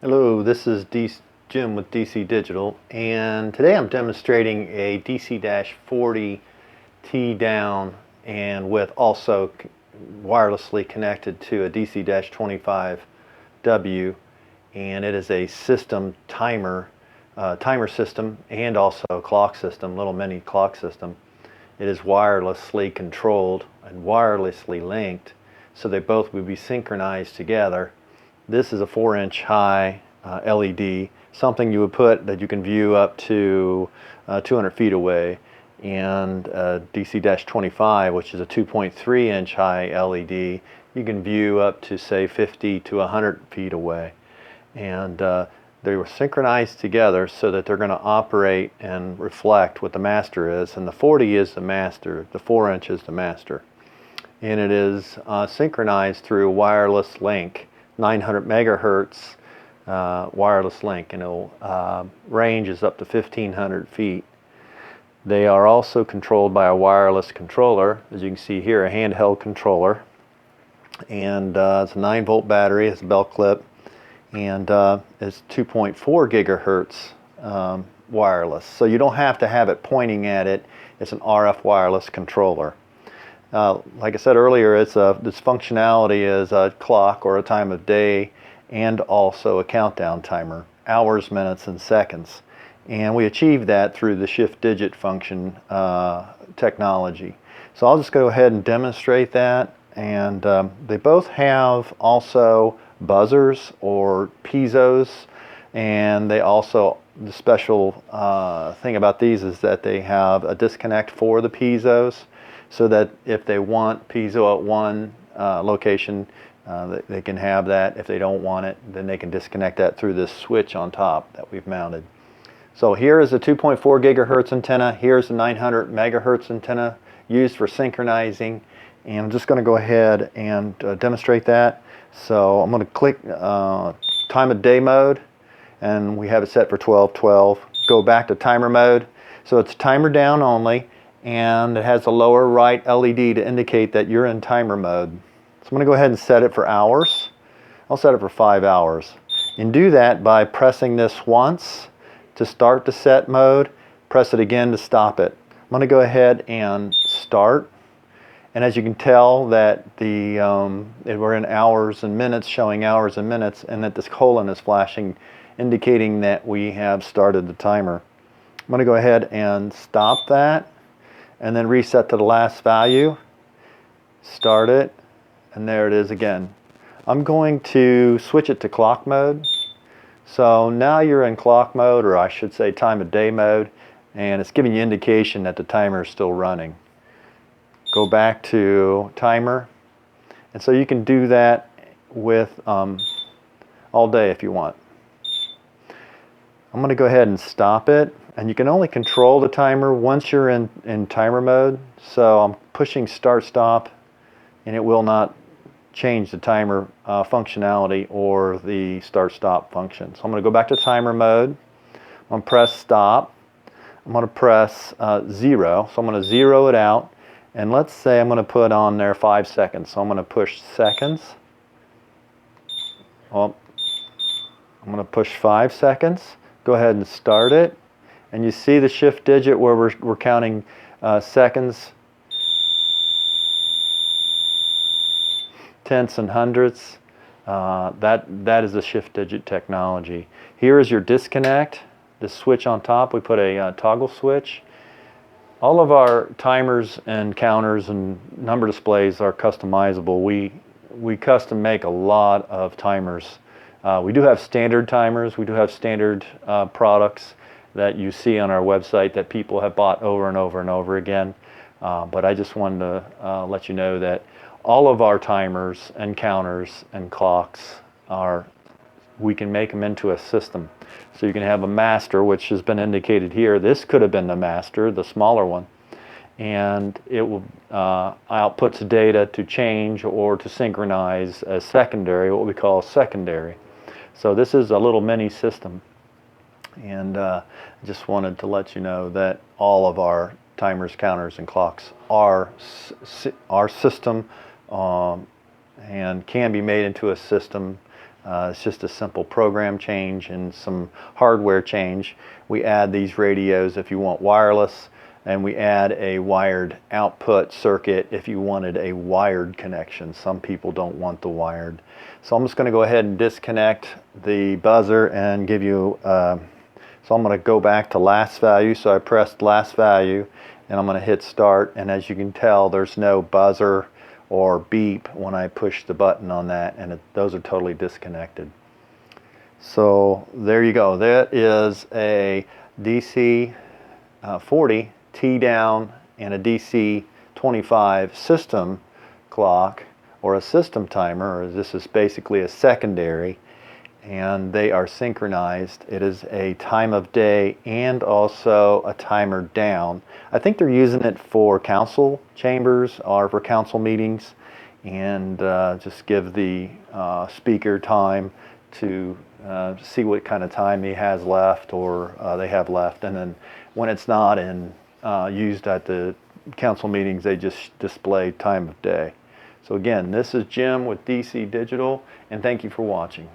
Hello, this is Jim with DC Digital, and today I'm demonstrating a DC-40T down and with also wirelessly connected to a DC-25W, and it is a system timer system and also a clock system, little mini clock system. It is wirelessly controlled and wirelessly linked, so they both will be synchronized together. This is a 4-inch high LED, something you would put that you can view up to 200 feet away, and DC-25, which is a 2.3-inch high LED, you can view up to say 50 to 100 feet away. And they were synchronized together so that they're going to operate and reflect what the master is, and the 40 is the master, the 4-inch is the master. And it is synchronized through a wireless link, 900 megahertz wireless link, and it'll range is up to 1,500 feet. They are also controlled by a wireless controller, as you can see here, a handheld controller, and it's a 9-volt battery, it's a belt clip, and it's 2.4 gigahertz wireless, so you don't have to have it pointing at it. It's an RF wireless controller. Like I said earlier, this functionality is a clock or a time of day, and also a countdown timer, hours, minutes, and seconds. And we achieved that through the shift digit function technology. So I'll just go ahead and demonstrate that. And they both have also buzzers or piezos, and they also, the special thing about these is that they have a disconnect for the piezos, so that if they want piezo at one location, they can have that. If they don't want it, then they can disconnect that through this switch on top that we've mounted. So here is a 2.4 gigahertz antenna. Here's a 900 megahertz antenna used for synchronizing. And I'm just going to go ahead and demonstrate that. So I'm going to click time of day mode, and we have it set for 12:12. Go back to timer mode. So it's timer down only, and it has a lower right LED to indicate that you're in timer mode. So I'm going to go ahead and set it for hours. I'll set it for 5 hours. And do that by pressing this once to start the set mode, press it again to stop it. I'm going to go ahead and start. And as you can tell that we're in hours and minutes, showing hours and minutes, and that this colon is flashing, indicating that we have started the timer. I'm going to go ahead and stop that, and then reset to the last value, start it, and there it is again. I'm going to switch it to clock mode. So now you're in clock mode, or I should say time of day mode, and it's giving you indication that the timer is still running. Go back to timer, and so you can do that with all day if you want. I'm going to go ahead and stop it, and you can only control the timer once you're in timer mode. So I'm pushing start stop, and it will not change the timer functionality or the start stop function. So I'm going to go back to timer mode. I'm going to press stop. I'm going to press 0. So I'm going to 0 it out, and let's say I'm going to put on there 5 seconds. So I'm going to push seconds. Well, I'm going to push 5 seconds. Go ahead and start it, and you see the shift digit where we're counting seconds, tenths, and hundredths. That is the shift digit technology. Here is your disconnect. The switch on top, we put a toggle switch. All of our timers and counters and number displays are customizable. We custom make a lot of timers. We do have standard timers. We do have standard products that you see on our website that people have bought over and over and over again. But I just wanted to let you know that all of our timers and counters and clocks we can make them into a system. So you can have a master, which has been indicated here. This could have been the master, the smaller one. And it will outputs data to change or to synchronize as secondary, what we call secondary. So this is a little mini system. And I just wanted to let you know that all of our timers, counters, and clocks are system and can be made into a system It's just a simple program change and some hardware change. We add these radios if you want wireless, and we add a wired output circuit if you wanted a wired connection. Some people don't want the wired. So I'm just going to go ahead and disconnect the buzzer and give you, so I'm going to go back to last value. So I pressed last value and I'm going to hit start, and as you can tell there's no buzzer or beep when I push the button on that, and those are totally disconnected. So there you go. That is a DC-40T-down and a DC-25 system clock, or a system timer, or this is basically a secondary, and they are synchronized. It is a time of day and also a timer down. I think they're using it for council chambers or for council meetings, and just give the speaker time to see what kind of time he has left, or they have left, and then when it's not used at the council meetings, they just display time of day. So again, this is Jim with DC Digital, and thank you for watching.